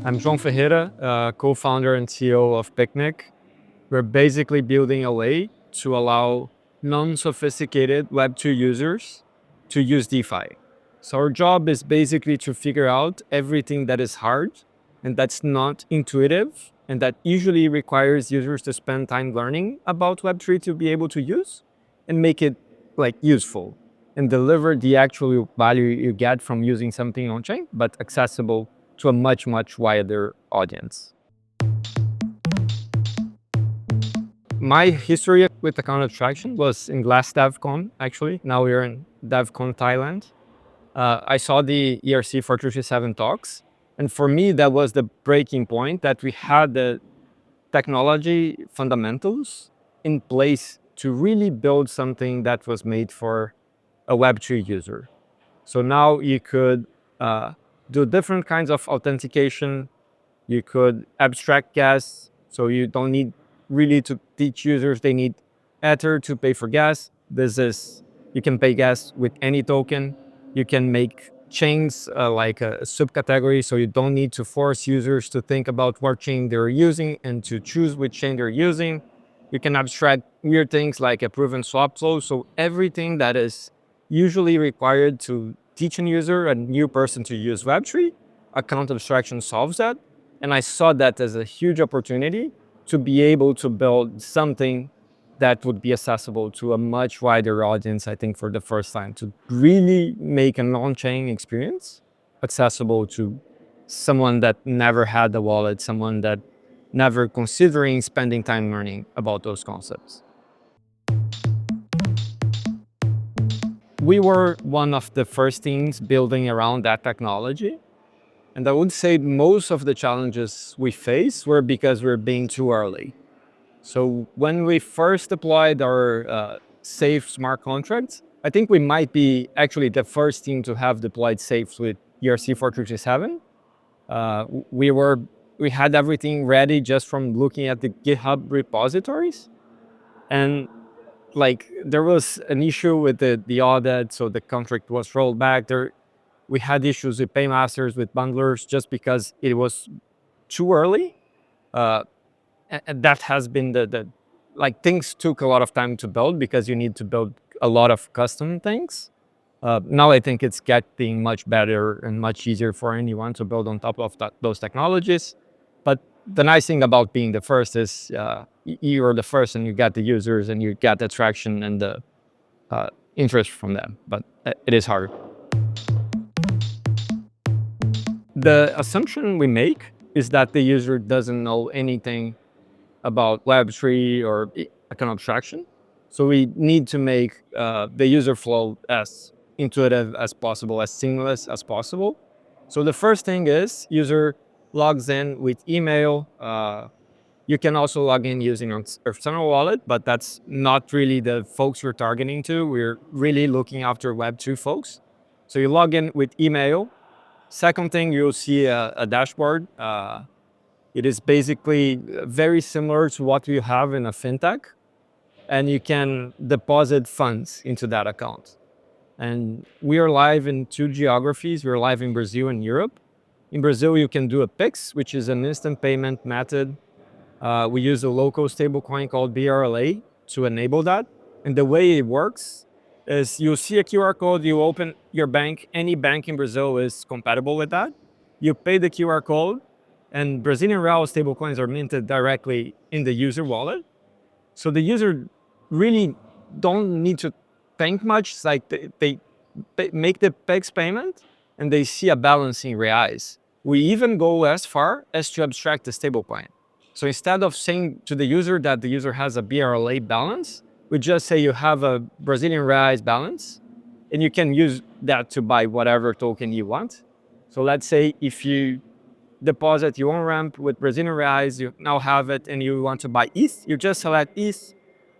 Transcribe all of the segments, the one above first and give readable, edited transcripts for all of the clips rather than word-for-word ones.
I'm João Ferreira, co-founder and CEO of Picnic. We're basically building a way to allow non-sophisticated Web2 users to use DeFi. So our job is basically to figure out everything that is hard and that's not intuitive and that usually requires users to spend time learning about Web3 to be able to use and make it useful and deliver the actual value you get from using something on-chain, but accessible to a much, much wider audience. My history with account abstraction was in last DevCon, actually. Now we're in DevCon Thailand. I saw the ERC 437 talks. And for me, that was the breaking point that we had the technology fundamentals in place to really build something that was made for a Web3 user. So now you could do different kinds of authentication. You could abstract gas, so you don't need really to teach users they need Ether to pay for gas. You can pay gas with any token. You can make chains like a subcategory, so you don't need to force users to think about what chain they're using and to choose which chain they're using. You can abstract weird things like a proven swap flow. So everything that is usually required to teach a user, a new person to use Web3, account abstraction solves that. And I saw that as a huge opportunity to be able to build something that would be accessible to a much wider audience, I think, for the first time, to really make an on-chain experience accessible to someone that never had a wallet, someone that never considering spending time learning about those concepts. We were one of the first teams building around that technology. And I would say most of the challenges we faced were because we're being too early. So when we first deployed our safe smart contracts, I think we might be actually the first team to have deployed safes with ERC 437. We had everything ready just from looking at the GitHub repositories. And there was an issue with the audit, so the contract was rolled back. We had issues with paymasters, with bundlers, just because it was too early. And that has been things took a lot of time to build because you need to build a lot of custom things. Now I think it's getting much better and much easier for anyone to build on top of those technologies. But the nice thing about being the first is you're the first and you get the users and you get the traction and the interest from them. But it is hard. The assumption we make is that the user doesn't know anything about Web3 or account abstraction. So we need to make the user flow as intuitive as possible, as seamless as possible. So the first thing is user logs in with email. You can also log in using an external wallet, but that's not really the folks we're targeting to. We're really looking after Web2 folks. So you log in with email. Second thing, you'll see a dashboard. It is basically very similar to what you have in a fintech, and you can deposit funds into that account. And we are live in 2 geographies. We're live in Brazil and Europe. In Brazil, you can do a Pix, which is an instant payment method. We use a local stablecoin called BRLA to enable that. And the way it works is you see a QR code, you open your bank, any bank in Brazil is compatible with that. You pay the QR code, and Brazilian real stablecoins are minted directly in the user wallet. So the user really don't need to think much. It's like they make the PEX payment and they see a balance in reais. We even go as far as to abstract the stablecoin. So instead of saying to the user that the user has a BRLA balance, we just say you have a Brazilian reais balance and you can use that to buy whatever token you want. So let's say if you deposit your own ramp with Brazilian reais, you now have it and you want to buy ETH, you just select ETH.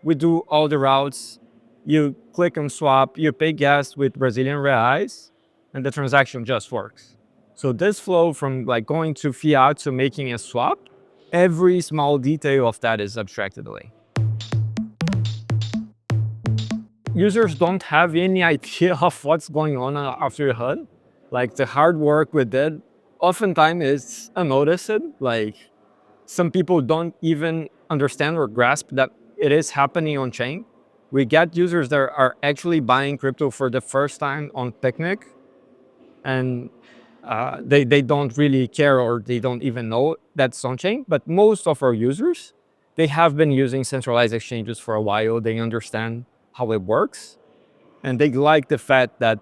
We do all the routes. You click on swap, you pay gas with Brazilian reais, and the transaction just works. So this flow from going to fiat to making a swap, every small detail of that is abstracted away. Users don't have any idea of what's going on after your HUD. The hard work we did, oftentimes it's unnoticed. Like some people don't even understand or grasp that it is happening on chain. We get users that are actually buying crypto for the first time on Picnic, and they don't really care or they don't even know that's on chain. But most of our users, they have been using centralized exchanges for a while. They understand how it works, and they like the fact that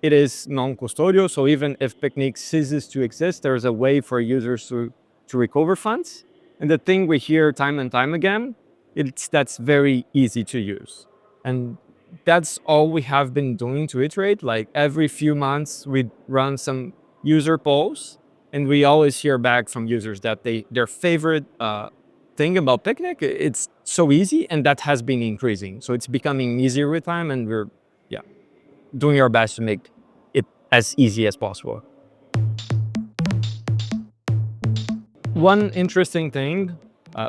it is non-custodial. So even if Picnic ceases to exist, there's a way for users to recover funds. And the thing we hear time and time again, it's that's very easy to use. And that's all we have been doing to iterate. Like every few months, we run some user polls, and we always hear back from users that their favorite thing about Picnic, it's so easy, and that has been increasing. So it's becoming easier with time, and we're yeah doing our best to make it as easy as possible. One interesting thing,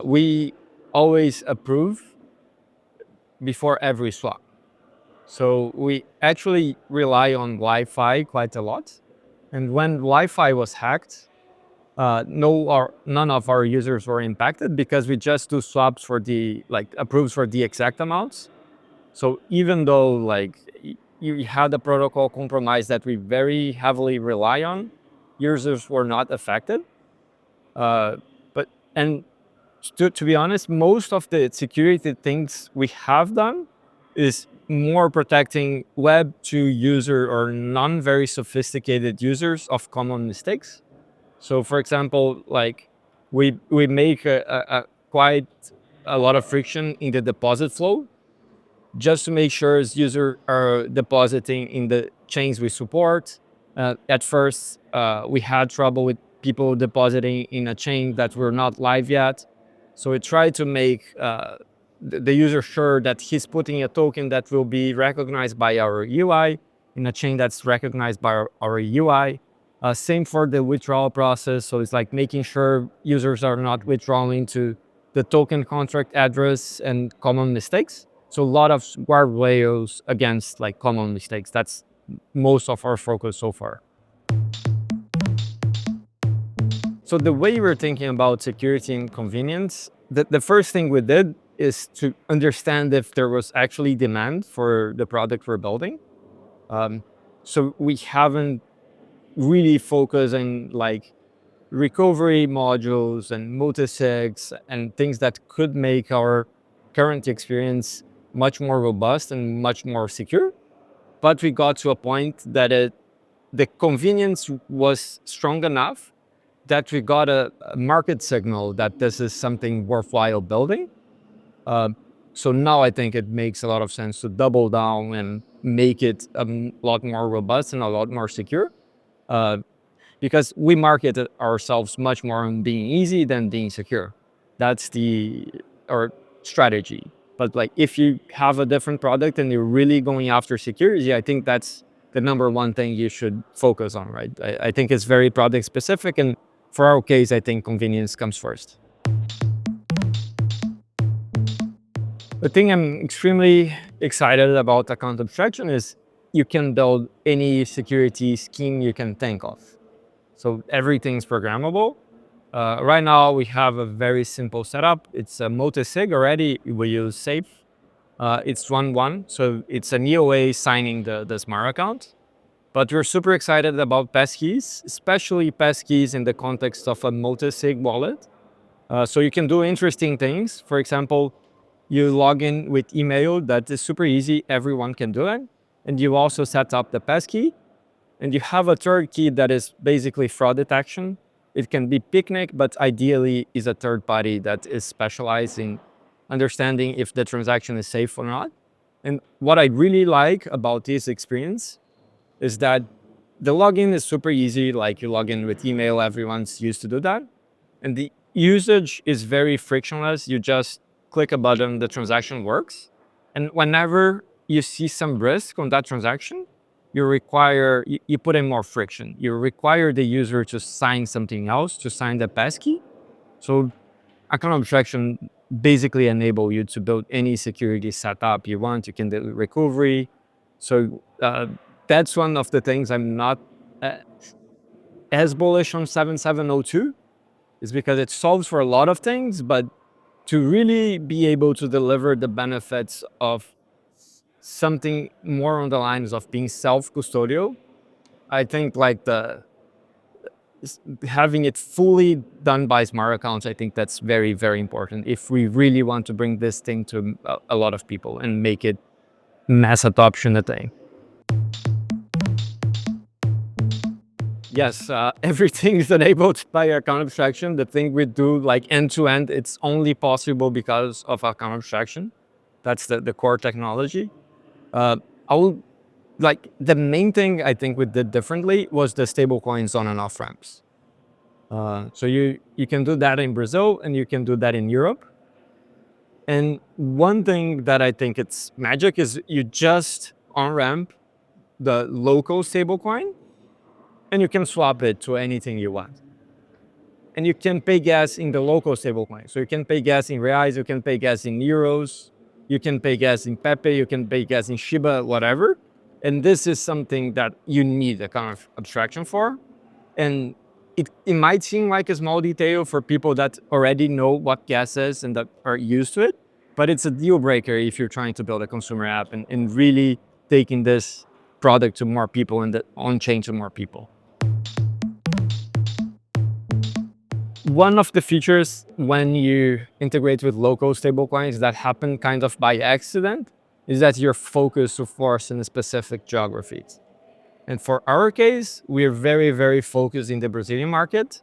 we always approve before every swap. So we actually rely on Wi-Fi quite a lot. And when Wi-Fi was hacked, none of our users were impacted because we just do swaps for the like approves for the exact amounts. So even though like you had a protocol compromise that we very heavily rely on, users were not affected. Uh, but and to be honest, most of the security things we have done is more protecting Web 2 user or non very sophisticated users of common mistakes. So for example, like we make a quite a lot of friction in the deposit flow just to make sure users are depositing in the chains we support. At first, we had trouble with people depositing in a chain that we're not live yet. So we try to make the user sure that he's putting a token that will be recognized by our UI in a chain that's recognized by our UI. Same for the withdrawal process. So it's like making sure users are not withdrawing to the token contract address and common mistakes. So a lot of guardrails against like common mistakes. That's most of our focus so far. So the way we're thinking about security and convenience, the first thing we did is to understand if there was actually demand for the product we're building. Um, so we haven't really focused on like recovery modules and multisigs and things that could make our current experience much more robust and much more secure. But we got to a point that the convenience was strong enough that we got a market signal that this is something worthwhile building. Um, so now I think it makes a lot of sense to double down and make it a lot more robust and a lot more secure. Uh, because we market ourselves much more on being easy than being secure. That's our strategy. But like if you have a different product and you're really going after security, I think that's the number one thing you should focus on, right? I think it's very product specific, and for our case, I think convenience comes first. The thing I'm extremely excited about account abstraction is you can build any security scheme you can think of. So everything's programmable. Right now, we have a very simple setup. It's a multi-sig already. We use Safe. It's 1-1, so it's an EOA signing the smart account. But we're super excited about passkeys, especially passkeys in the context of a multi-sig wallet. So you can do interesting things. For example, you log in with email. That is super easy. Everyone can do it. And you also set up the passkey. And you have a third key that is basically fraud detection. It can be Picnic, but ideally is a third party that is specialized in understanding if the transaction is safe or not. And what I really like about this experience is that the login is super easy. Like you log in with email, everyone's used to do that. And the usage is very frictionless. You just click a button, the transaction works. And whenever you see some risk on that transaction, you put in more friction. You require the user to sign something else, to sign the passkey. So account abstraction basically enable you to build any security setup you want. You can do recovery. So that's one of the things I'm not uh, as bullish on 7702 is because it solves for a lot of things, but to really be able to deliver the benefits of something more on the lines of being self-custodial, I think like having it fully done by smart accounts, I think that's very, very important if we really want to bring this thing to a lot of people and make it mass adoption a thing. Yes, everything is enabled by account abstraction. The thing we do like end to end, it's only possible because of account abstraction. That's the core technology. Uh, I will like the main thing I think we did differently was the stable coins on and off ramps. So you can do that in Brazil and you can do that in Europe. And one thing that I think it's magic is you just on ramp the local stablecoin and you can swap it to anything you want. And you can pay gas in the local stablecoin. So you can pay gas in reais, you can pay gas in euros, you can pay gas in Pepe, you can pay gas in Shiba, whatever. And this is something that you need a kind of abstraction for. And it might seem like a small detail for people that already know what gas is and that are used to it, but it's a deal breaker if you're trying to build a consumer app and really taking this product to more people and the on-chain to more people. One of the features when you integrate with local stablecoins that happen kind of by accident is that you're focused, of course, in specific geographies. And for our case, we're very, very focused in the Brazilian market.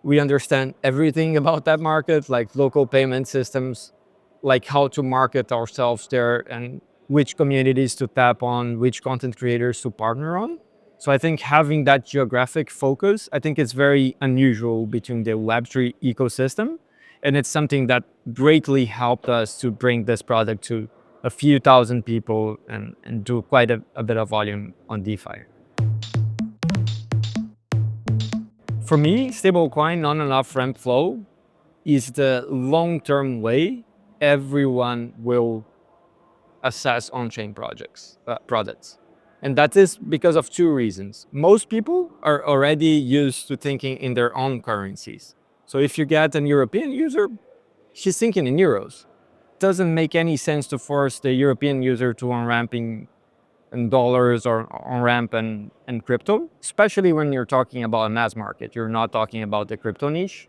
We understand everything about that market, like local payment systems, like how to market ourselves there and which communities to tap on, which content creators to partner on. So I think having that geographic focus, I think it's very unusual between the Web3 ecosystem. And it's something that greatly helped us to bring this product to a few thousand people and do quite a bit of volume on DeFi. For me, stablecoin on and off ramp flow is the long-term way everyone will assess on-chain products. And that is because of two reasons. Most people are already used to thinking in their own currencies. So if you get an European user, she's thinking in euros. Doesn't make any sense to force the European user to on-ramp in dollars or on-ramp and crypto, especially when you're talking about a mass market. You're not talking about the crypto niche.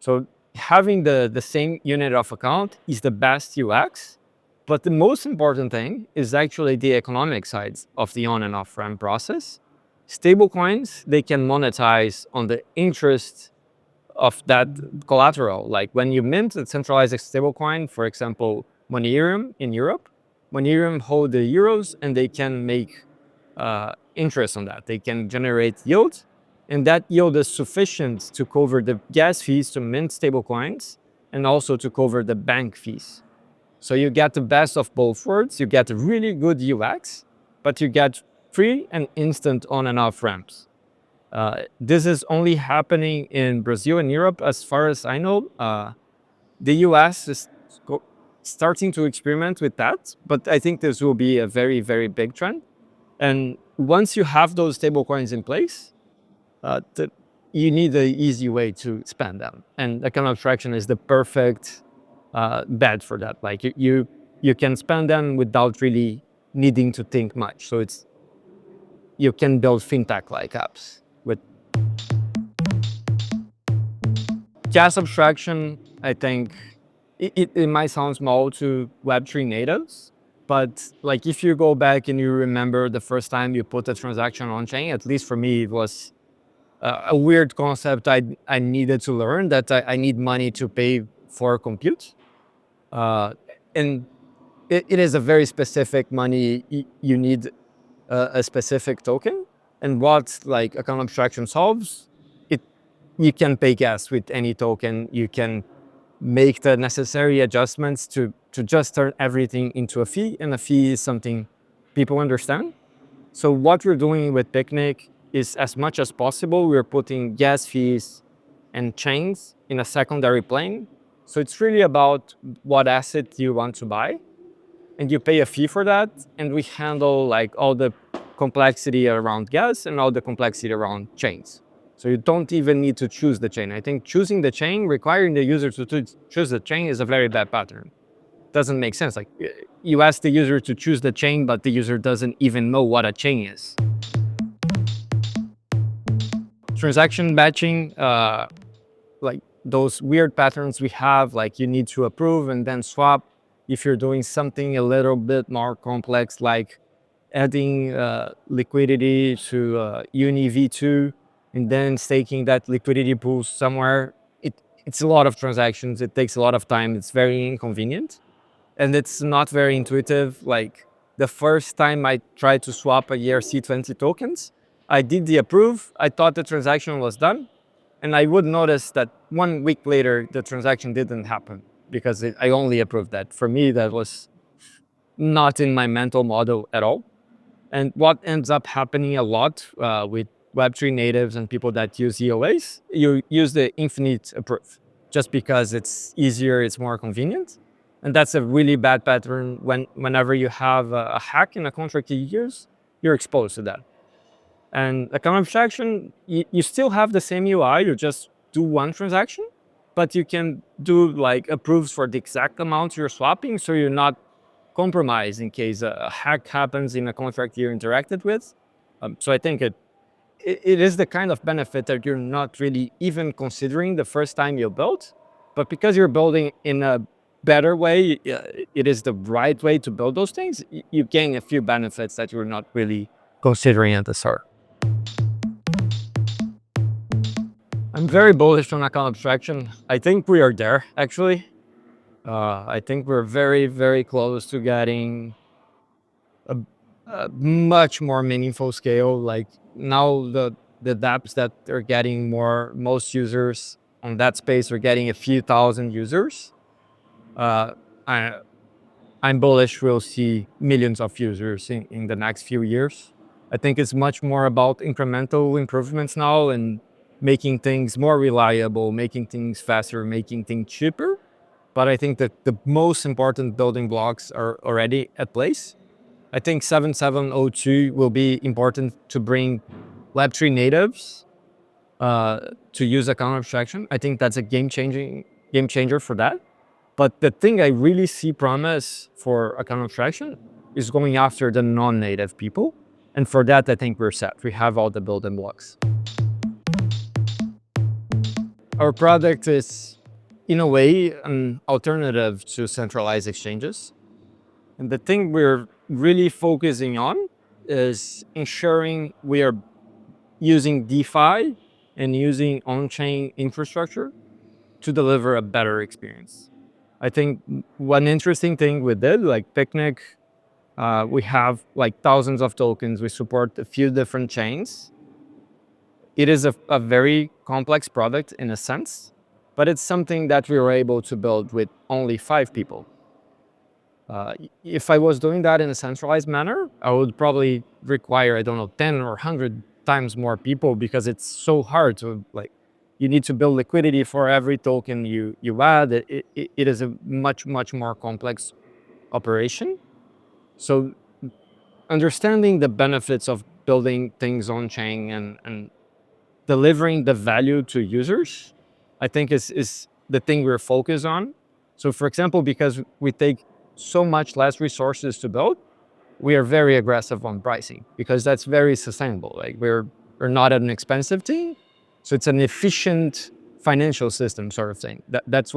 So having the same unit of account is the best UX. But the most important thing is actually the economic sides of the on and off ramp process. Stablecoins, they can monetize on the interest of that collateral. Like when you mint a centralized stablecoin, for example, Monerium in Europe, Monerium hold the euros and they can make interest on that. They can generate yield, and that yield is sufficient to cover the gas fees to mint stablecoins and also to cover the bank fees. So you get the best of both worlds. You get really good UX, but you get free and instant on and off ramps. This is only happening in Brazil and Europe, as far as I know. The US is starting to experiment with that, but I think this will be a very, very big trend. And once you have those stablecoins in place, you need an easy way to spend them. And account abstraction is the perfect bet for that. Like you can spend them without really needing to think much. So you can build fintech-like apps with gas abstraction. I think it might sound small to Web3 natives, but like if you go back and you remember the first time you put a transaction on chain, at least for me, it was a weird concept I needed to learn, that I need money to pay for compute. And it is a very specific money. You need a specific token. And what like account abstraction solves, you can pay gas with any token. You can make the necessary adjustments to just turn everything into a fee. And a fee is something people understand. So what we're doing with Picnic is, as much as possible, we're putting gas fees and chains in a secondary plane. So it's really about what asset you want to buy, and you pay a fee for that. And we handle like all the complexity around gas and all the complexity around chains. So you don't even need to choose the chain. I think choosing the chain, requiring the user to choose the chain, is a very bad pattern. Doesn't make sense. Like, you ask the user to choose the chain, but the user doesn't even know what a chain is. Transaction batching, like those weird patterns we have, like you need to approve and then swap. If you're doing something a little bit more complex, like adding liquidity to Uni V2 and then staking that liquidity pool somewhere, it's a lot of transactions. It takes a lot of time. It's very inconvenient and it's not very intuitive. Like the first time I tried to swap a ERC20 tokens, I did the approve. I thought the transaction was done. And I would notice that 1 week later, the transaction didn't happen because I only approved that. For me, that was not in my mental model at all. And what ends up happening a lot with Web3 natives and people that use EOAs, you use the infinite approve just because it's easier, it's more convenient. And that's a really bad pattern. Whenever you have a hack in a contract you use, you're exposed to that. And account abstraction, you still have the same UI, you just do one transaction, but you can do like approves for the exact amount you're swapping, so you're not compromised in case a hack happens in a contract you interacted with. So I think it is the kind of benefit that you're not really even considering the first time you build, but because you're building in a better way, it is the right way to build those things, you gain a few benefits that you're not really considering at the start. I'm very bullish on account abstraction. I think we are there, actually. I think we're very, very close to getting a much more meaningful scale. Like now the dApps that are getting most users on that space are getting a few thousand users. Uh, I, I'm bullish we'll see millions of users in the next few years. I think it's much more about incremental improvements now and making things more reliable, making things faster, making things cheaper. But I think that the most important building blocks are already at place. I think 7702 will be important to bring Web3 natives to use account abstraction. I think that's a game changer for that. But the thing I really see promise for account abstraction is going after the non-native people. And for that, I think we're set. We have all the building blocks. Our product is, in a way, an alternative to centralized exchanges. And the thing we're really focusing on is ensuring we are using DeFi and using on-chain infrastructure to deliver a better experience. I think one interesting thing we did, like Picnic, we have like thousands of tokens. We support a few different chains. It is a very complex product in a sense, but it's something that we were able to build with only 5 people. If I was doing that in a centralized manner, I would probably require, I don't know, 10 or 100 times more people because it's so hard to, like, you need to build liquidity for every token you add. It is a much, much more complex operation. So understanding the benefits of building things on chain and delivering the value to users, I think is the thing we're focused on. So for example, because we take so much less resources to build, we are very aggressive on pricing because that's very sustainable. Like we're not an expensive team. So it's an efficient financial system sort of thing. That's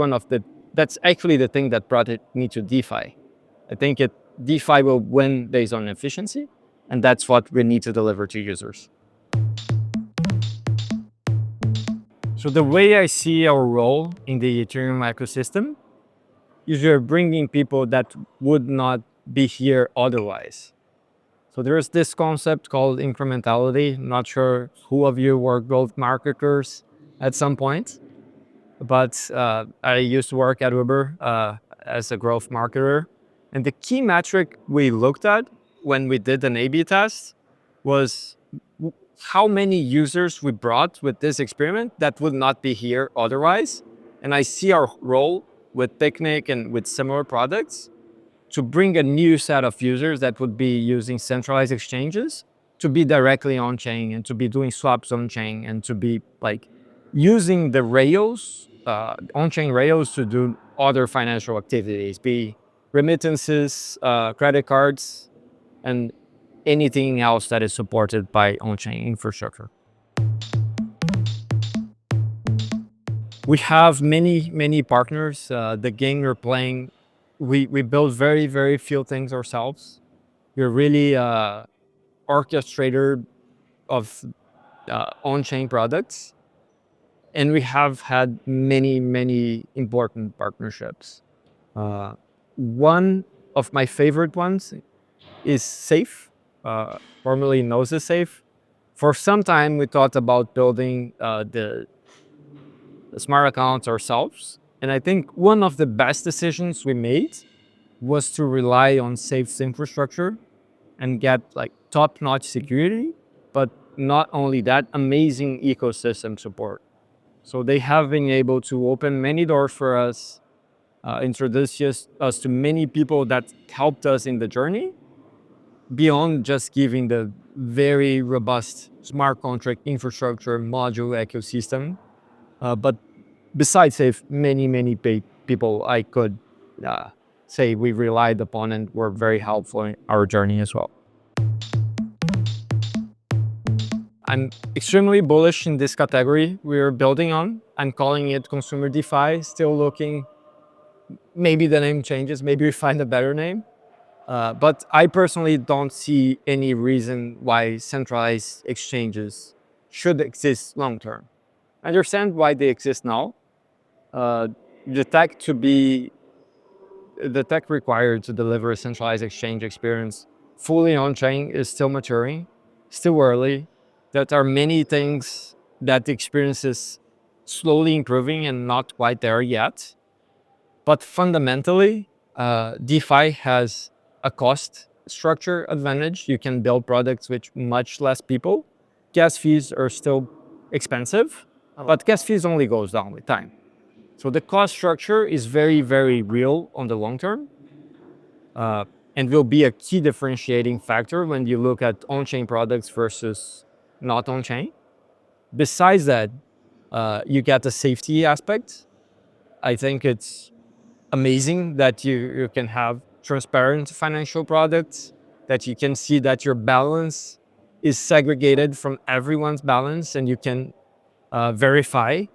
actually the thing that brought me to DeFi. I think DeFi will win based on efficiency, and that's what we need to deliver to users. So the way I see our role in the Ethereum ecosystem is we're bringing people that would not be here otherwise. So there's this concept called incrementality. I'm not sure who of you were growth marketers at some point, but I used to work at Uber as a growth marketer. And the key metric we looked at when we did an A/B test was how many users we brought with this experiment that would not be here otherwise. And I see our role with Picnic and with similar products to bring a new set of users that would be using centralized exchanges to be directly on chain and to be doing swaps on chain and to be like using the rails, on chain rails to do other financial activities, be remittances, credit cards, and anything else that is supported by on chain infrastructure. We have many partners. The game we're playing, we build very few things ourselves. We're really orchestrator of on-chain products, and we have had many important partnerships. Uh, One of my favorite ones is Safe, formerly known as Safe. For some time, we thought about building the smart accounts ourselves, and I think one of the best decisions we made was to rely on Safe's infrastructure and get like top-notch security, but not only that, amazing ecosystem support. So they have been able to open many doors for us, introduce us to many people that helped us in the journey, beyond just giving the very robust smart contract infrastructure module ecosystem. But besides Safe, many people I could uh, say we relied upon and were very helpful in our journey as well. I'm extremely bullish in this category we're building on. I'm calling it consumer DeFi, still looking, maybe the name changes, maybe we find a better name. But I personally don't see any reason why centralized exchanges should exist long term. I understand why they exist now. Uh, the tech to be the tech required to deliver a centralized exchange experience fully on-chain is still maturing, still early. There are many things that the experience is slowly improving and not quite there yet. But fundamentally, DeFi has a cost structure advantage. You can build products with much less people. Gas fees are still expensive, but gas fees only goes down with time. So the cost structure is very real on the long term, uh, and will be a key differentiating factor when you look at on-chain products versus not on-chain. Besides that, you get the safety aspect. I think it's amazing that you can have transparent financial products, that you can see that your balance is segregated from everyone's balance, and you can verify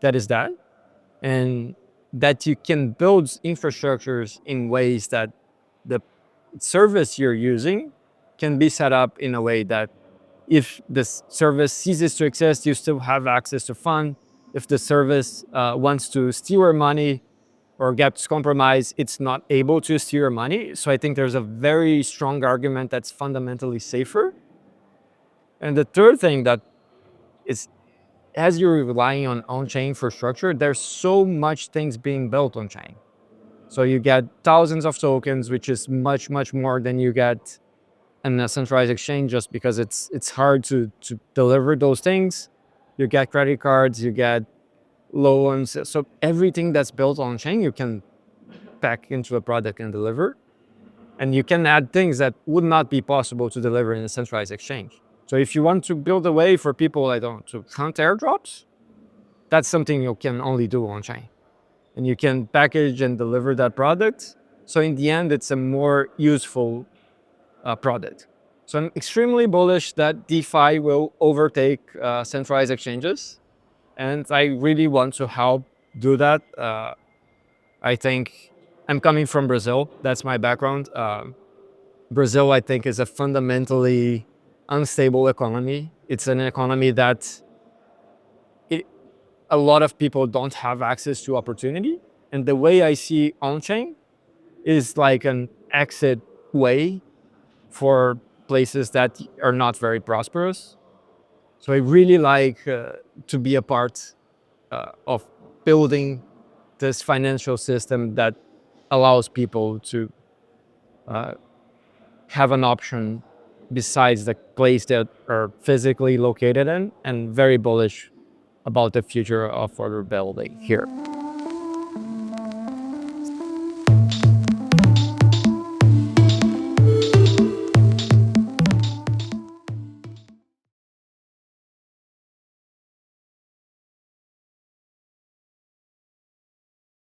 that is that. And that you can build infrastructures in ways that the service you're using can be set up in a way that if this service ceases to exist, you still have access to fund. If the service wants to steal your money or gets compromised, it's not able to steal your money. So I think there's a very strong argument that's fundamentally safer. And the third thing that is, as you're relying on on-chain infrastructure, there's so much things being built on-chain. So you get thousands of tokens, which is much more than you get in a centralized exchange, just because it's hard to deliver those things. You get credit cards, you get loans. So everything that's built on-chain, you can pack into a product and deliver. And you can add things that would not be possible to deliver in a centralized exchange. So if you want to build a way for people, I don't know, to count airdrops, that's something you can only do on-chain. And you can package and deliver that product. So in the end, it's a more useful product. So I'm extremely bullish that DeFi will overtake centralized exchanges. And I really want to help do that. I think I'm coming from Brazil. That's my background. Brazil, I think, is a fundamentally unstable economy. It's an economy that a lot of people don't have access to opportunity. And the way I see on-chain is like an exit way for places that are not very prosperous. So I really like to be a part of building this financial system that allows people to uh, have an option besides the place that are physically located in, and very bullish about the future of what we're building here.